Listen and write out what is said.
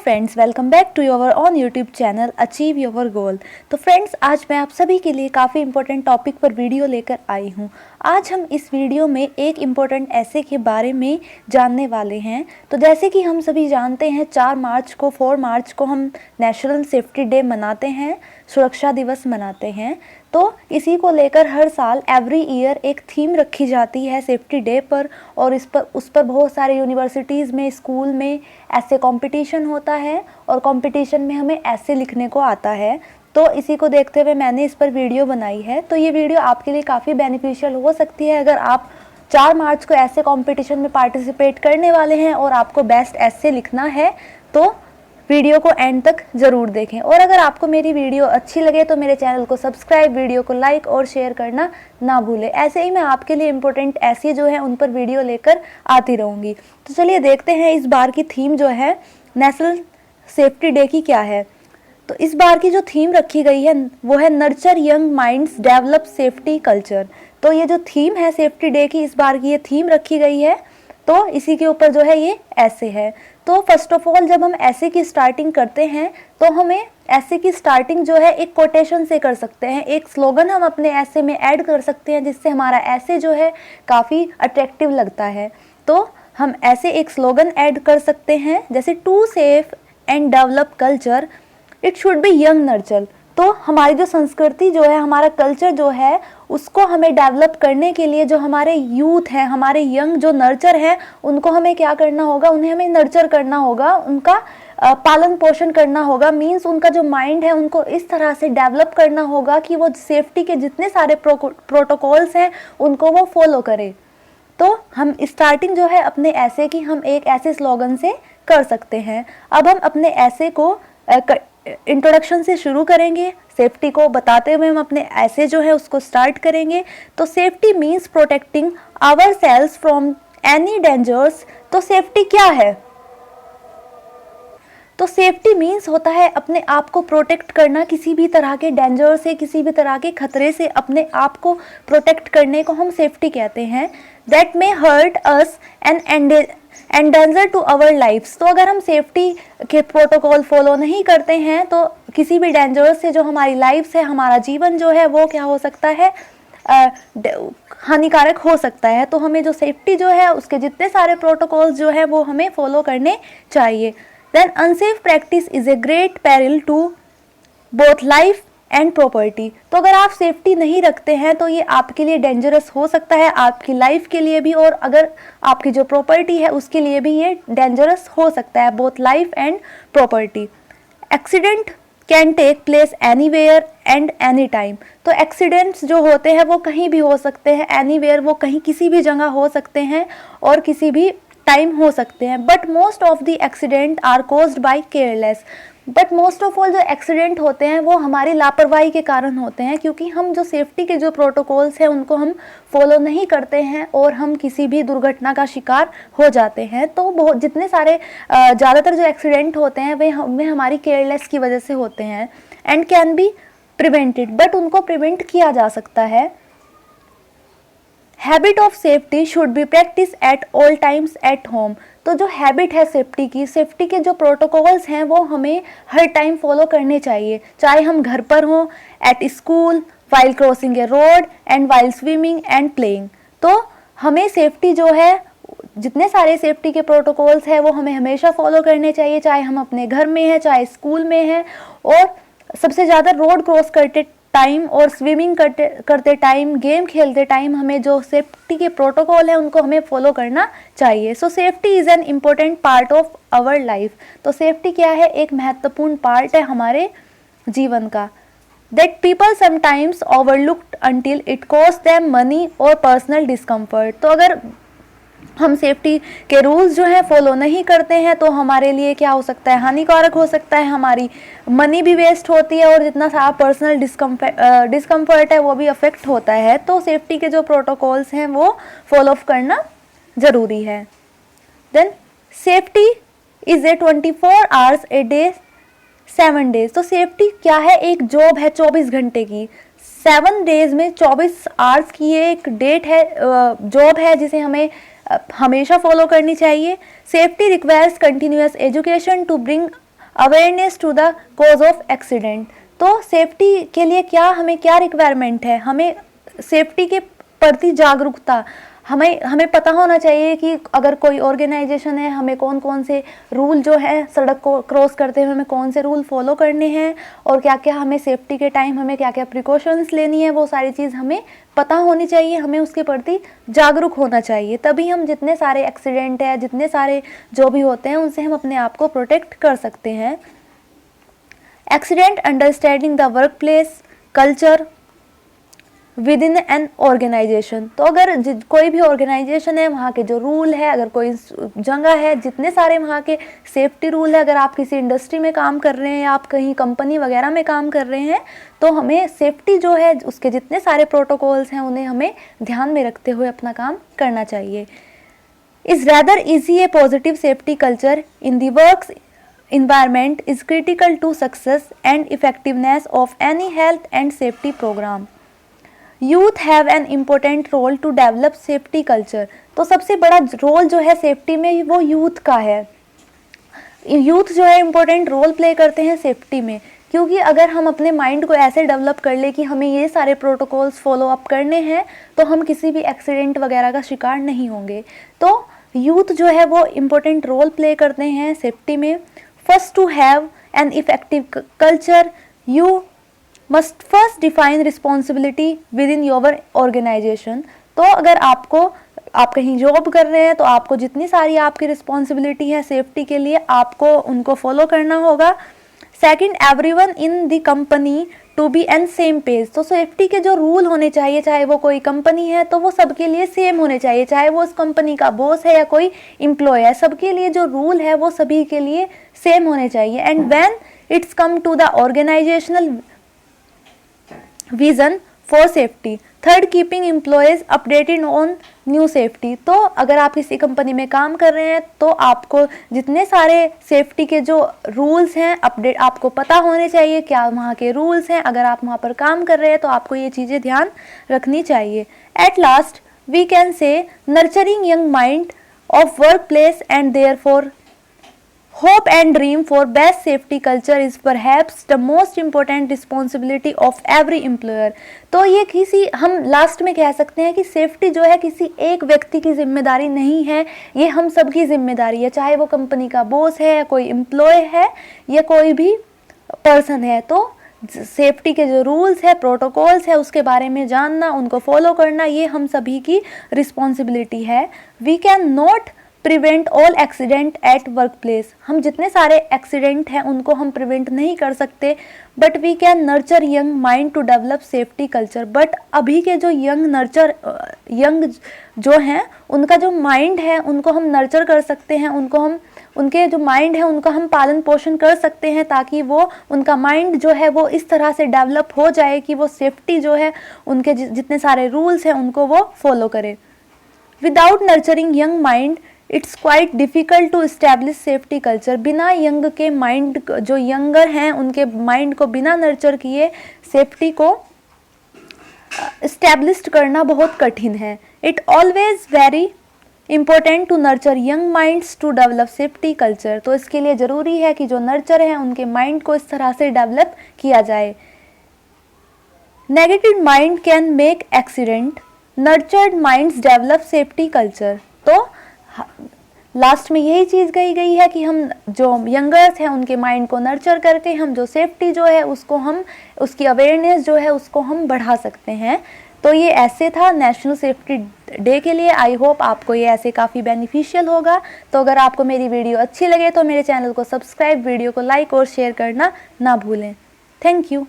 Friends, welcome back to your own YouTube channel achieve your goal. तो friends, आज मैं आप सभी के लिए काफ़ी इंपॉर्टेंट टॉपिक पर वीडियो लेकर आई हूँ। आज हम इस वीडियो में एक इम्पॉर्टेंट ऐसे के बारे में जानने वाले हैं। तो जैसे कि हम सभी जानते हैं, 4 मार्च को हम नेशनल सेफ्टी डे मनाते हैं, सुरक्षा दिवस मनाते हैं। तो इसी को लेकर हर साल एवरी ईयर एक थीम रखी जाती है सेफ्टी डे पर, और उस पर बहुत सारे यूनिवर्सिटीज़ में, स्कूल में ऐसे कंपटीशन होता है और कंपटीशन में हमें ऐसे लिखने को आता है। तो इसी को देखते हुए मैंने इस पर वीडियो बनाई है। तो ये वीडियो आपके लिए काफ़ी बेनिफिशियल हो सकती है अगर आप 4 मार्च को ऐसे कंपटीशन में पार्टिसिपेट करने वाले हैं और आपको बेस्ट ऐसे लिखना है। तो वीडियो को एंड तक ज़रूर देखें, और अगर आपको मेरी वीडियो अच्छी लगे तो मेरे चैनल को सब्सक्राइब, वीडियो को लाइक और शेयर करना ना भूलें। ऐसे ही मैं आपके लिए इम्पोर्टेंट ऐसी जो है उन पर वीडियो लेकर आती रहूँगी। तो चलिए देखते हैं इस बार की थीम जो है नेशनल सेफ्टी डे की क्या है। तो इस बार की जो थीम रखी गई है वो है nurture young minds, develop safety culture. तो ये जो थीम है सेफ्टी डे की, इस बार की ये थीम रखी गई है। तो इसी के ऊपर जो है ये ऐसे है। तो फर्स्ट ऑफ ऑल, जब हम ऐसे की स्टार्टिंग करते हैं तो हमें ऐसे की स्टार्टिंग जो है एक कोटेशन से कर सकते हैं। एक स्लोगन हम अपने ऐसे में ऐड कर सकते हैं जिससे हमारा ऐसे जो है काफ़ी अट्रैक्टिव लगता है। तो हम ऐसे एक स्लोगन ऐड कर सकते हैं, जैसे to safe and develop culture it should be young nurture. तो हमारी जो संस्कृति जो है, हमारा कल्चर जो है, उसको हमें डेवलप करने के लिए जो हमारे यूथ हैं, हमारे यंग जो नर्चर हैं, उनको हमें क्या करना होगा, उन्हें हमें नर्चर करना होगा, उनका पालन पोषण करना होगा। मीन्स उनका जो माइंड है उनको इस तरह से डेवलप करना होगा कि वो सेफ्टी के जितने सारे प्रोटोकॉल्स हैं उनको वो फॉलो करे। तो हम स्टार्टिंग जो है अपने ऐसे की हम एक ऐसे स्लोगन से कर सकते हैं। अब हम अपने ऐसे को इंट्रोडक्शन से शुरू करेंगे। सेफ्टी को बताते हुए हम अपने ऐसे जो है उसको स्टार्ट करेंगे। तो safety means protecting our selves from any dangers. तो सेफ्टी क्या है? तो सेफ्टी मीन्स होता है अपने आप को प्रोटेक्ट करना, किसी भी तरह के डेंजर से, किसी भी तरह के खतरे से अपने आप को प्रोटेक्ट करने को हम सेफ्टी कहते हैं। That may hurt us and danger to our lifes. तो अगर हम सेफ्टी के प्रोटोकॉल फॉलो नहीं करते हैं तो किसी भी डेंजर से जो हमारी लाइफ है, हमारा जीवन जो है वो क्या हो सकता है, हानिकारक हो सकता है। तो हमें जो सेफ्टी जो है उसके जितने सारे प्रोटोकॉल्स जो है वो हमें फॉलो करने चाहिए। Then unsafe practice is a great peril to both life and property. तो अगर आप सेफ्टी नहीं रखते हैं तो ये आपके लिए डेंजरस हो सकता है, आपकी लाइफ के लिए भी, और अगर आपकी जो प्रॉपर्टी है उसके लिए भी ये डेंजरस हो सकता है, both life and property. Accident can take place anywhere and any time. तो एक्सीडेंट्स जो होते हैं वो कहीं भी हो सकते हैं, एनीवेयर वो कहीं किसी भी जगह हो सकते हैं और किसी भी टाइम हो सकते हैं। But most of the accident are caused by careless. But most of all जो एक्सीडेंट होते हैं वो हमारी लापरवाही के कारण होते हैं, क्योंकि हम जो सेफ्टी के जो प्रोटोकॉल्स हैं उनको हम फॉलो नहीं करते हैं और हम किसी भी दुर्घटना का शिकार हो जाते हैं। तो बहुत जितने सारे ज़्यादातर जो एक्सीडेंट होते हैं वे हमारी केयरलेस की वजह से होते हैं। And can be prevented, but उनको प्रिवेंट किया जा सकता है। Habit of safety should be practice at all times at home. तो जो हैबिट है सेफ्टी के जो प्रोटोकॉल्स हैं वो हमें हर टाइम फॉलो करने चाहिए, चाहे हम घर पर हों, at school, while crossing A road and while swimming and playing. तो हमें सेफ्टी जो है, जितने सारे सेफ्टी के प्रोटोकॉल्स हैं वो हमें हमेशा फॉलो करने चाहिए, चाहे हम अपने घर में हैं, चाहे स्कूल में हैं। और सबसे ज़्यादा रोड क्रॉस करते टाइम और स्विमिंग करते टाइम, गेम खेलते टाइम हमें जो सेफ्टी के प्रोटोकॉल है उनको हमें फॉलो करना चाहिए। So safety is an important part of our life. तो सेफ्टी क्या है? एक महत्वपूर्ण पार्ट है हमारे जीवन का। That people sometimes overlooked until it cost them money और पर्सनल डिस्कम्फर्ट। तो अगर हम सेफ्टी के रूल्स जो है फॉलो नहीं करते हैं तो हमारे लिए क्या हो सकता है, हानिकारक हो सकता है, हमारी मनी भी वेस्ट होती है और जितना सा पर्सनल डिस्कम्फर्ट है वो भी अफेक्ट होता है। तो सेफ्टी के जो प्रोटोकॉल्स हैं वो फॉलो करना ज़रूरी है। Then safety is a 24 hours a day 7 days. तो सेफ्टी क्या है? एक जॉब है 24 घंटे की, 7 डेज में 24 आवर्स की ये एक डेट है, जॉब है जिसे हमें हमेशा फॉलो करनी चाहिए। Safety requires continuous education to bring awareness to the cause of accident. तो सेफ्टी के लिए हमें क्या रिक्वायरमेंट है, हमें सेफ्टी के प्रति जागरूकता, हमें पता होना चाहिए कि अगर कोई ऑर्गेनाइजेशन है, हमें कौन कौन से रूल जो है सड़क को क्रॉस करते हुए हमें कौन से रूल फॉलो करने हैं, और क्या क्या हमें सेफ्टी के टाइम हमें क्या क्या प्रिकॉशंस लेनी है, वो सारी चीज़ हमें पता होनी चाहिए, हमें उसके प्रति जागरूक होना चाहिए। तभी हम जितने सारे एक्सीडेंट है, जितने सारे जो भी होते हैं, उनसे हम अपने आप को प्रोटेक्ट कर सकते हैं। Accident understanding the work place culture within an organization. तो अगर कोई भी ऑर्गेनाइजेशन है, वहाँ के जो रूल है, अगर कोई जगह है, जितने सारे वहाँ के सेफ्टी रूल है, अगर आप किसी इंडस्ट्री में काम कर रहे हैं, आप कहीं कंपनी वगैरह में काम कर रहे हैं, तो हमें सेफ्टी जो है उसके जितने सारे प्रोटोकॉल्स हैं उन्हें हमें ध्यान में रखते हुए अपना काम करना चाहिए। Is rather easy A positive safety culture in the work environment is critical to success and effectiveness of any health and safety program. Youth have an important role to develop safety culture. तो सबसे बड़ा role जो है safety में वो youth का है। Youth जो है इम्पोर्टेंट रोल प्ले करते हैं सेफ्टी में, क्योंकि अगर हम अपने माइंड को ऐसे डेवलप कर ले कि हमें ये सारे प्रोटोकॉल्स फॉलो अप करने हैं, तो हम किसी भी एक्सीडेंट वगैरह का शिकार नहीं होंगे। तो यूथ जो है वो इम्पोर्टेंट रोल प्ले करते हैं सेफ्टी में। First, to have an effective culture you must first define responsibility within your organization. तो अगर आप कहीं जॉब कर रहे हैं, तो आपको जितनी सारी आपकी रिस्पॉन्सिबिलिटी है सेफ्टी के लिए, आपको उनको फॉलो करना होगा। Second, everyone in the company to be an same page. तो सेफ्टी के जो रूल होने चाहिए, चाहे वो कोई कंपनी है तो वो सबके लिए सेम होने चाहिए, चाहे वो उस कंपनी का बॉस है या कोई एम्प्लॉय है, सबके लिए जो रूल है वो सभी के लिए सेम होने चाहिए। And when it's come to the organizational vision for safety. Third, keeping employees updated on new safety. तो अगर आप किसी कंपनी में काम कर रहे हैं, तो आपको जितने सारे सेफ्टी के जो रूल्स हैं अपडेट आपको पता होने चाहिए, क्या वहाँ के रूल्स हैं। अगर आप वहाँ पर काम कर रहे हैं तो आपको ये चीज़ें ध्यान रखनी चाहिए। At last we can say nurturing young mind of work place and therefore hope and dream for best safety culture is perhaps the most important responsibility of every employer। तो ये हम लास्ट में कह सकते हैं कि safety जो है किसी एक व्यक्ति की जिम्मेदारी नहीं है, ये हम सबकी जिम्मेदारी है, चाहे वो कंपनी का बॉस है या कोई एम्प्लॉय है या कोई भी पर्सन है। तो सेफ्टी के जो रूल्स है, प्रोटोकॉल्स है, उसके बारे में जानना, उनको फॉलो करना, ये हम सभी की रिस्पॉन्सिबिलिटी है। We can not prevent all accident at work place. हम जितने सारे एक्सीडेंट हैं उनको हम प्रिवेंट नहीं कर सकते, but we can nurture young mind to develop safety culture. But अभी के जो यंग जो हैं उनका जो माइंड है उनको हम नर्चर कर सकते हैं, उनके जो माइंड है उनका हम पालन पोषण कर सकते हैं, ताकि वो उनका माइंड जो है वो इस तरह से डेवलप हो जाए कि वो सेफ्टी जो है उनके जितने सारे रूल्स हैं उनको वो फॉलो करे। Without nurturing young mind it's quite difficult to establish safety culture. बिना यंग के माइंड, जो यंगर हैं उनके माइंड को बिना नर्चर किए सेफ्टी को इस्टेब्लिश करना बहुत कठिन है। It always very important to nurture young minds to develop safety culture. तो इसके लिए ज़रूरी है कि जो नर्चर हैं उनके माइंड को इस तरह से डेवलप किया जाए। Negative mind can make accident, nurtured minds develop safety culture. तो लास्ट में यही चीज़ कही गई है कि हम जो यंगर्स हैं उनके माइंड को नर्चर करके हम जो सेफ्टी जो है उसको हम उसकी अवेयरनेस जो है उसको हम बढ़ा सकते हैं। तो ये ऐसे था नेशनल सेफ्टी डे के लिए। आई होप आपको ये ऐसे काफ़ी बेनिफिशियल होगा। तो अगर आपको मेरी वीडियो अच्छी लगे तो मेरे चैनल को सब्सक्राइब, वीडियो को लाइक और शेयर करना ना भूलें। Thank you.